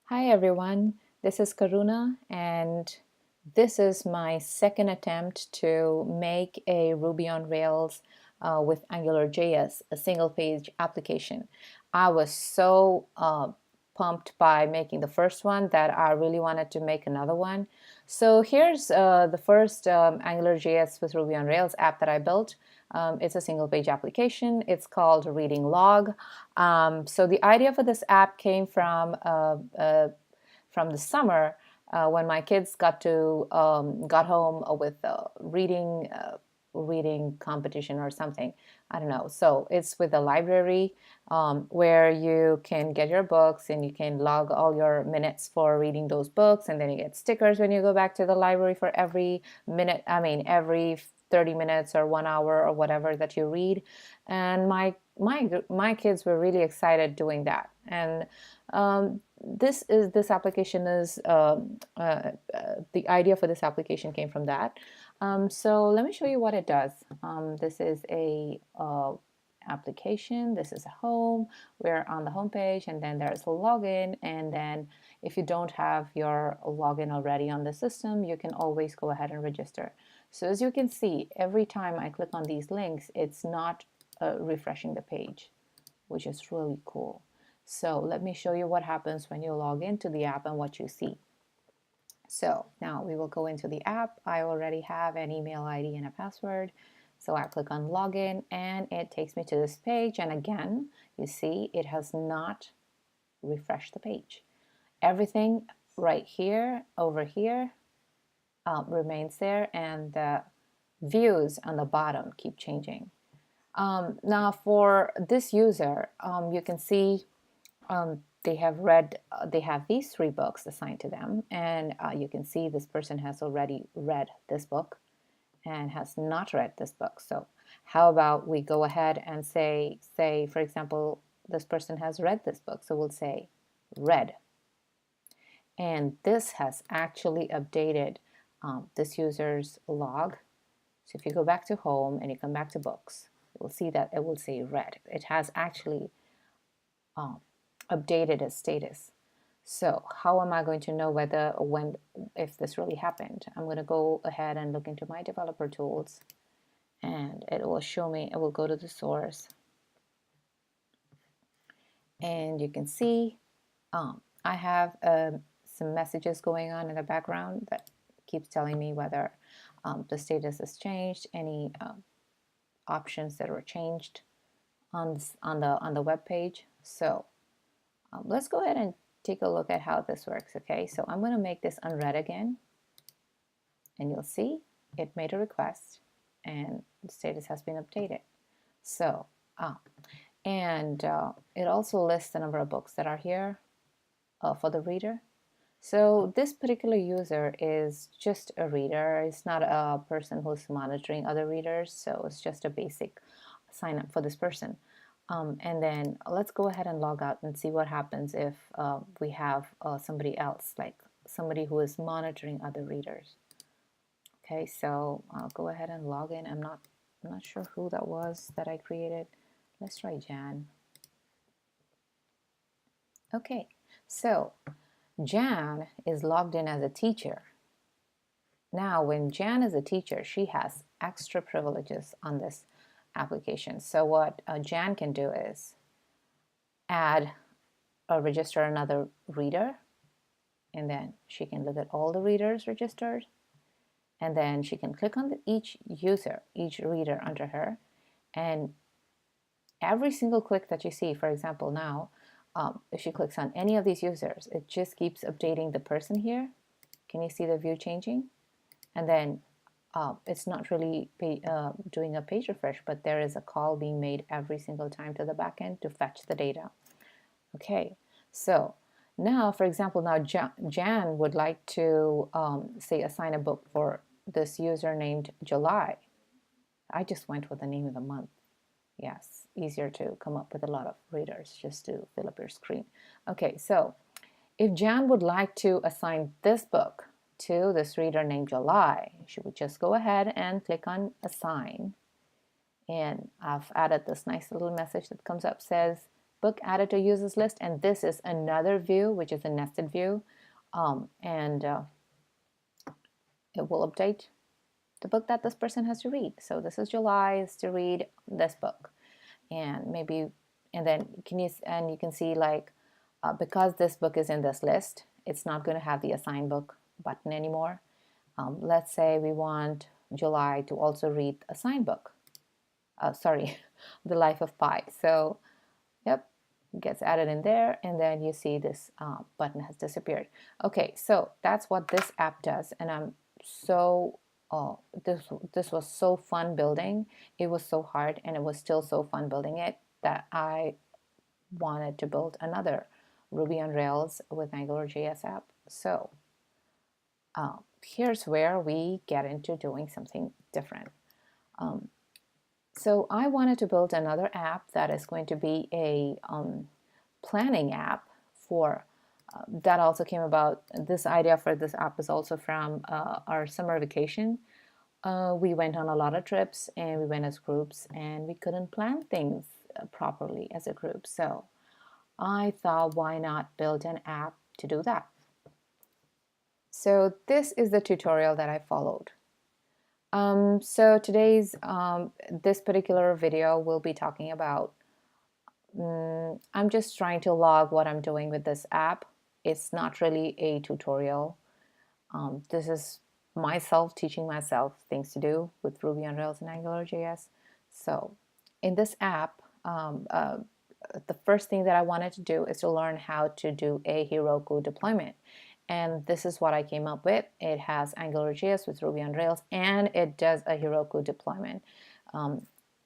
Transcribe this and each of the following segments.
Hi everyone, this is Karuna and this is my second attempt to make a Ruby on Rails with AngularJS, a single page application. I was so pumped by making the first one that I really wanted to make another one. So here's the first AngularJS with Ruby on Rails app that I built. It's a single page application. It's called Reading Log. So the idea for this app came from the summer when my kids got home with reading competition or something. I don't know. So it's with the library where you can get your books and you can log all your minutes for reading those books, and then you get stickers when you go back to the library for every minute. I mean, every 30 minutes or 1 hour or whatever that you read. And my kids were really excited doing that. And this application is the idea for this application came from that. So let me show you what it does. This is a application. This is a home. We're on the home page, and then there's a login. And then if you don't have your login already on the system, you can always go ahead and register. So as you can see, every time I click on these links, it's not refreshing the page, which is really cool. So let me show you what happens when you log into the app and what you see. So now we will go into the app. I already have an email ID and a password. So I click on login and it takes me to this page. And again, you see it has not refreshed the page. Everything right here, over here, remains there, and the views on the bottom keep changing. Now for this user, you can see they have these 3 books assigned to them, and you can see this person has already read this book and has not read this book. So how about we go ahead and say for example, this person has read this book, so we'll say read. And this has actually updated this user's log. So if you go back to home and you come back to books, you'll see that it will say read. It has actually updated its status. So how am I going to know if this really happened? I'm going to go ahead and look into my developer tools, and it will show me. It will go to the source, and you can see I have some messages going on in the background that keeps telling me whether the status has changed, any options that were changed on the web page. So let's go ahead and take a look at how this works. Okay, so I'm going to make this unread again, and you'll see it made a request and the status has been updated. So it also lists the number of books that are here for the reader. So this particular user is just a reader. It's not a person who's monitoring other readers, so it's just a basic sign up for this person. And then let's go ahead and log out and see what happens if we have somebody else, like somebody who is monitoring other readers. Okay, so I'll go ahead and log in. I'm not sure who that was that I created. Let's try Jan. Okay, so Jan is logged in as a teacher. Now, when Jan is a teacher, she has extra privileges on this application. So what Jan can do is add or register another reader, and then she can look at all the readers registered, and then she can click on each reader under her, and every single click that you see, for example, now if she clicks on any of these users, it just keeps updating the person here. Can you see the view changing? And then it's not really doing a page refresh, but there is a call being made every single time to the backend to fetch the data. Okay, so now, for example, now Jan would like to say assign a book for this user named July. I just went with the name of the month. Yes, easier to come up with a lot of readers just to fill up your screen. Okay, so if Jan would like to assign this book to this reader named July, she would just go ahead and click on assign. And I've added this nice little message that comes up, says book added to users list, and this is another view, which is a nested view, and it will update the book that this person has to read. So this is July, is to read this book, and maybe, and then you can see like because this book is in this list, it's not going to have the assign book button anymore. Let's say we want July to also read assign book. Sorry, The Life of Pi. So, yep, gets added in there, and then you see this button has disappeared. Okay, so that's what this app does, and I'm so this was so fun building. It was so hard, and it was still so fun building it that I wanted to build another Ruby on Rails with AngularJS app. So here's where we get into doing something different. So I wanted to build another app that is going to be a planning app for that also came about. This idea for this app is also from our summer vacation. We went on a lot of trips, and we went as groups, and we couldn't plan things properly as a group. So I thought, why not build an app to do that? So this is the tutorial that I followed. So today's this particular video will be talking about I'm just trying to log what I'm doing with this app. It's not really a tutorial. This is myself teaching myself things to do with Ruby on Rails and AngularJS. So in this app, the first thing that I wanted to do is to learn how to do a Heroku deployment. And this is what I came up with. It has AngularJS with Ruby on Rails, and it does a Heroku deployment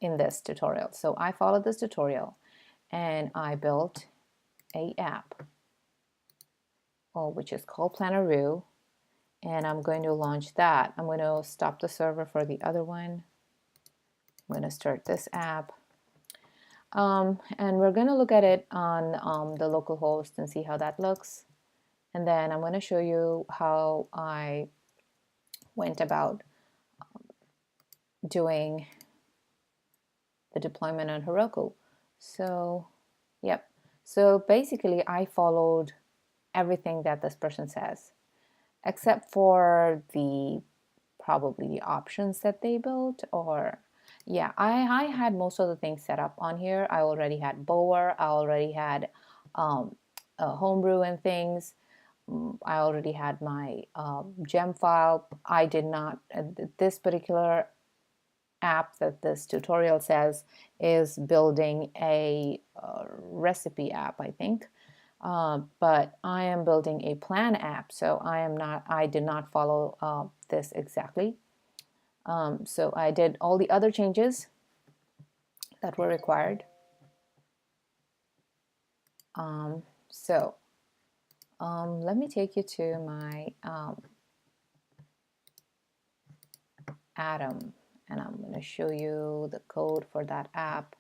in this tutorial. So I followed this tutorial, and I built a app, which is called Planner.ru, and I'm going to launch that. I'm going to stop the server for the other one. I'm going to start this app. And we're going to look at it on the local host and see how that looks. And then I'm going to show you how I went about doing the deployment on Heroku. So, yep. So basically, I followed everything that this person says, except for probably the options that they built. Or yeah, I had most of the things set up on here. I already had Bower. I already had Homebrew and things. I already had my gem file. I did not, this particular app that this tutorial says is building a recipe app, I think. But I am building a plan app, so I did not follow this exactly. So I did all the other changes that were required. Let me take you to my Atom, and I'm going to show you the code for that app.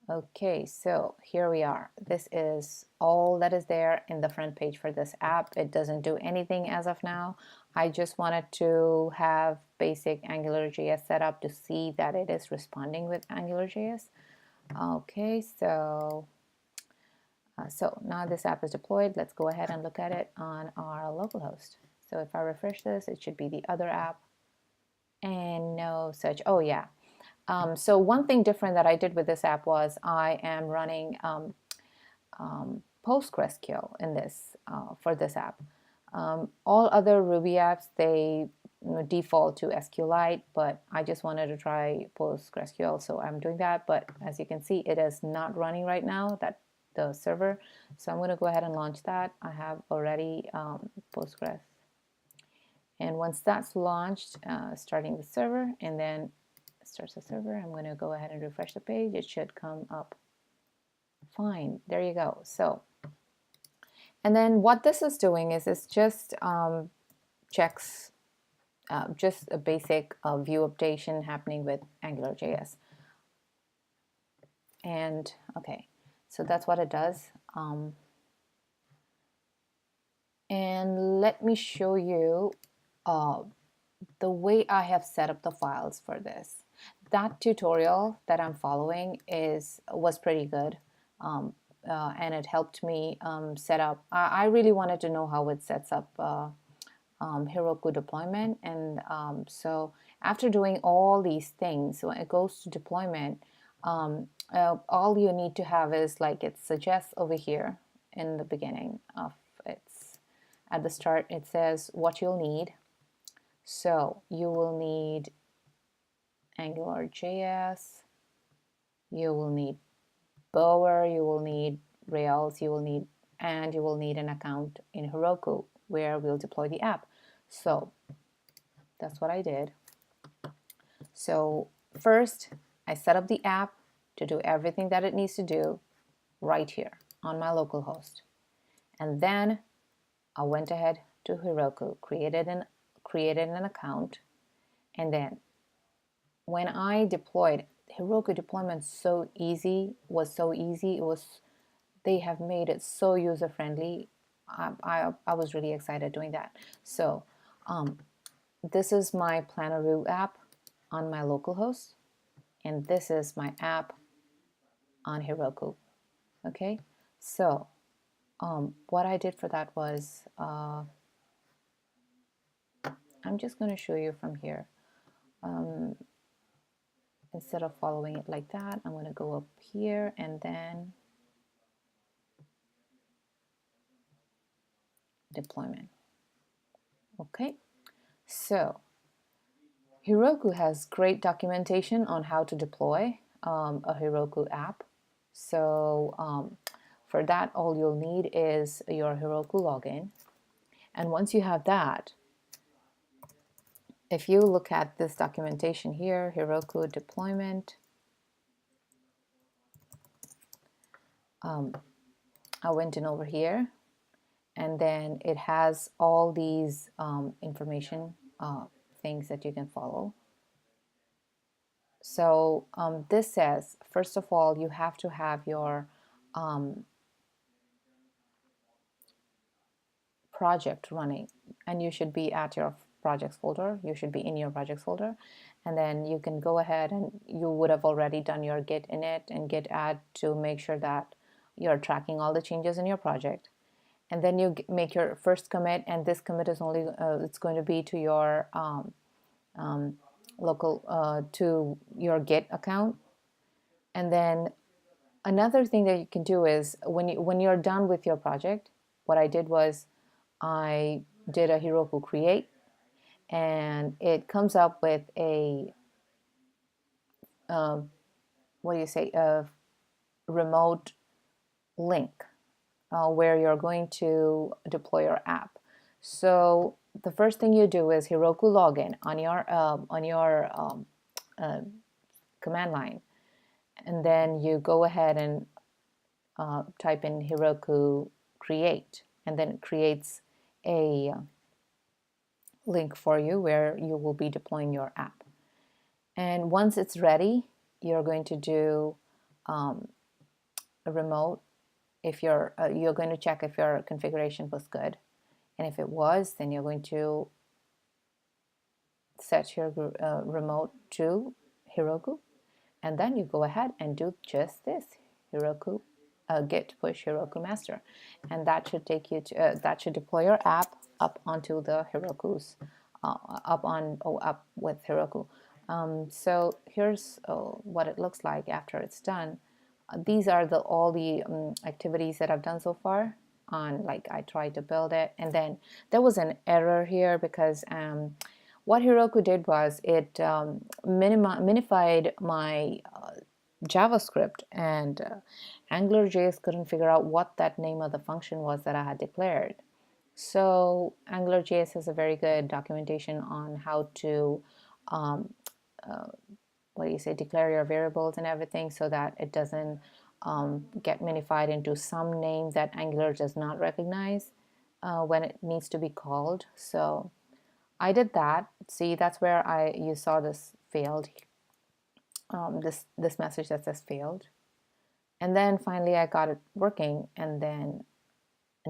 Okay, so here we are. This is all that is there in the front page for this app. It doesn't do anything as of now. I just wanted to have basic AngularJS set up to see that it is responding with AngularJS. Okay, so now this app is deployed. Let's go ahead and look at it on our localhost. So if I refresh this, it should be the other app, and no such. Oh yeah. So one thing different that I did with this app was I am running PostgreSQL in this for this app. All other Ruby apps, they default to SQLite, but I just wanted to try PostgreSQL, so I'm doing that. But as you can see, it is not running right now, the server. So I'm going to go ahead and launch that. I have already Postgres. And once that's launched, starting the server, and then starts the server, I'm going to go ahead and refresh the page. It should come up fine. There you go. So, and then what this is doing is it's just checks just a basic view updation happening with AngularJS. And okay, so that's what it does. And let me show you the way I have set up the files for this. That tutorial that I'm following was pretty good. and it helped me set up. I really wanted to know how it sets up Heroku deployment, and so after doing all these things, when it goes to deployment, all you need to have is, like it suggests over here in the beginning of its, at the start it says what you'll need. So you will need AngularJS, you will need RoR, you will need Rails, you will need an account in Heroku where we'll deploy the app. So that's what I did. So first, I set up the app to do everything that it needs to do right here on my local host. And then I went ahead to Heroku, created an account, and then when I deployed, Heroku deployment was so easy. They have made it so user friendly. I was really excited doing that. So this is my Planner app on my local host, and this is my app on Heroku. Okay, so what I did for that was I'm just going to show you from here. Instead of following it like that, I'm going to go up here and then deployment. Okay, so Heroku has great documentation on how to deploy a Heroku app. So for that, all you'll need is your Heroku login. And once you have that, if you look at this documentation here, Heroku deployment, I went in over here, and then it has all these information things that you can follow. So this says, first of all, you have to have your project running, and you should be at your projects folder. You should be in your projects folder, and then you can go ahead and you would have already done your git init and git add to make sure that you're tracking all the changes in your project. And then you make your first commit, and this commit is only it's going to be to your local to your Git account. And then another thing that you can do is when you're done with your project, what I did was I did a Heroku create, and it comes up with a a remote link where you're going to deploy your app. So the first thing you do is Heroku login on your command line, and then you go ahead and type in Heroku create, and then it creates a link for you where you will be deploying your app. And once it's ready, you're going to do a remote. If you're going to check if your configuration was good, and if it was, then you're going to set your remote to Heroku, and then you go ahead and do just this, Heroku git push Heroku master, and that should take you to that should deploy your app up onto the Heroku's up with Heroku. So here's what it looks like after it's done. These are all the activities that I've done so far. Like I tried to build it, and then there was an error here because what Heroku did was it minified my JavaScript, and AngularJS couldn't figure out what that name of the function was that I had declared. So AngularJS has a very good documentation on how to declare your variables and everything, so that it doesn't get minified into some name that Angular does not recognize when it needs to be called. So I did that. See, that's where you saw this failed, this message that says failed. And then finally I got it working, and then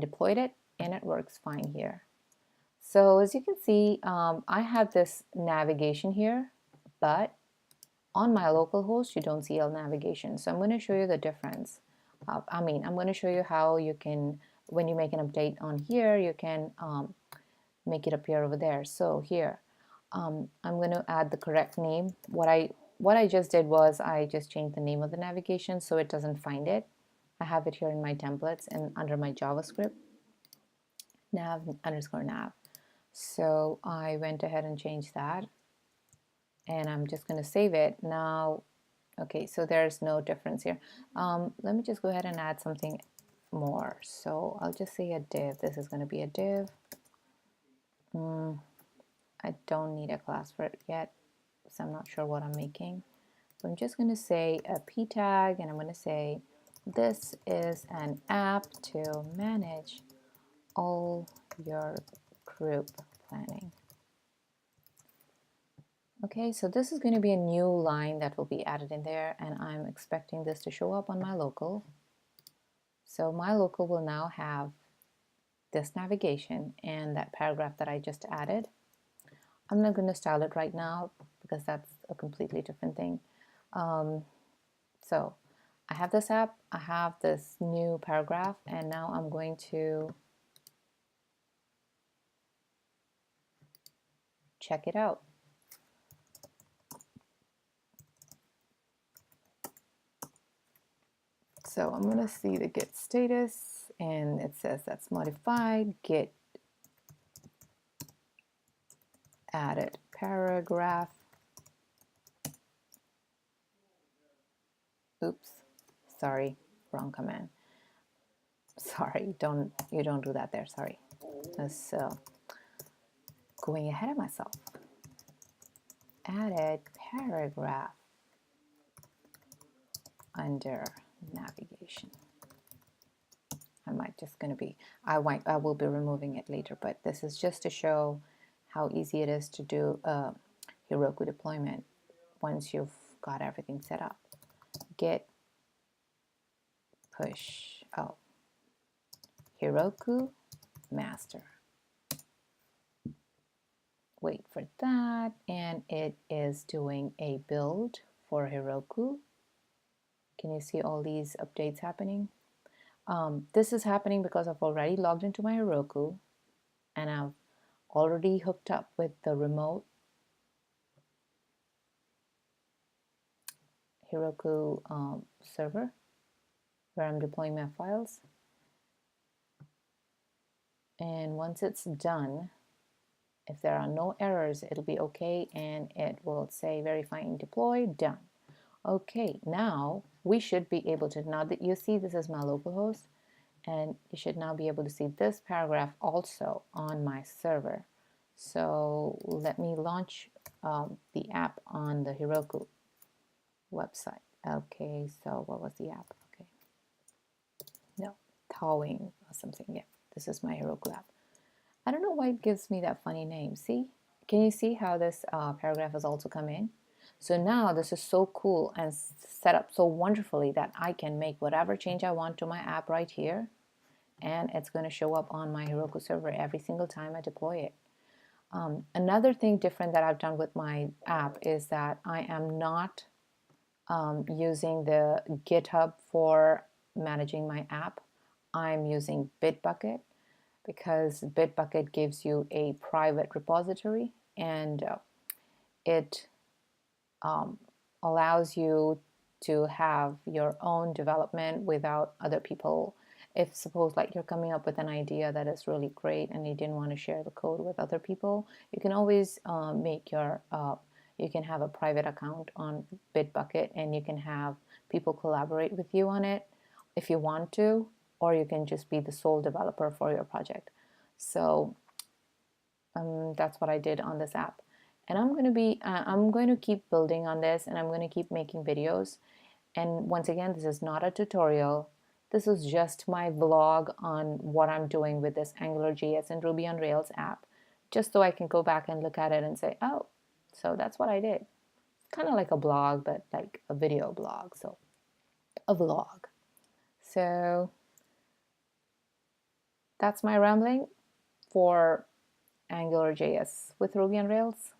deployed it, and it works fine here. So as you can see, I have this navigation here, but on my local host you don't see a navigation. So I'm going to show you the difference. I'm going to show you how you can, when you make an update on here, you can make it appear over there. So here, I'm going to add the correct name. What I just did was I just changed the name of the navigation so it doesn't find it. I have it here in my templates and under my JavaScript, nav_nav. So I went ahead and changed that, and I'm just going to save it now. Okay, so there's no difference here. Let me just go ahead and add something more. So I'll just say a div. This is going to be a div. I don't need a class for it yet, so I'm not sure what I'm making. So I'm just going to say a p tag, and I'm going to say this is an app to manage all your group planning. Okay, so this is going to be a new line that will be added in there, and I'm expecting this to show up on my local. So my local will now have this navigation and that paragraph that I just added. I'm not going to style it right now because that's a completely different thing. So I have this app, I have this new paragraph, and now I'm going to check it out. So I'm going to see the git status, and it says that's modified. Git added paragraph. Oops, sorry, wrong command. Sorry, you don't do that there. Sorry, that's going ahead of myself. Added paragraph under navigation. I will be removing it later, but this is just to show how easy it is to do a Heroku deployment once you've got everything set up. Git push, Heroku master. Wait for that, and it is doing a build for Heroku. Can you see all these updates happening? This is happening because I've already logged into my Heroku, and I've already hooked up with the remote Heroku server where I'm deploying my files. And once it's done, if there are no errors, it'll be okay, and it will say verifying deploy, done. Okay, now we should be able to, now that you see this is my localhost, and you should now be able to see this paragraph also on my server. So let me launch the app on the Heroku website. Okay, so what was the app? Okay, no, thawing or something. Yeah, this is my Heroku app. I don't know why it gives me that funny name. See, can you see how this paragraph has also come in? So now this is so cool and set up so wonderfully that I can make whatever change I want to my app right here, and it's going to show up on my Heroku server every single time I deploy it. Another thing different that I've done with my app is that I am not using the GitHub for managing my app. I'm using Bitbucket because Bitbucket gives you a private repository, and it allows you to have your own development without other people. If suppose like you're coming up with an idea that is really great and you didn't want to share the code with other people, you can always you can have a private account on Bitbucket, and you can have people collaborate with you on it if you want to, or you can just be the sole developer for your project. So that's what I did on this app, and I'm going to keep building on this, and I'm going to keep making videos. And once again, this is not a tutorial. This is just my vlog on what I'm doing with this AngularJS and Ruby on Rails app, just so I can go back and look at it and say, oh, so that's what I did. Kind of like a blog, but like a video blog, so a vlog. So that's my rambling for AngularJS with Ruby on Rails.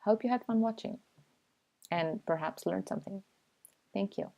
Hope you had fun watching and perhaps learned something. Thank you.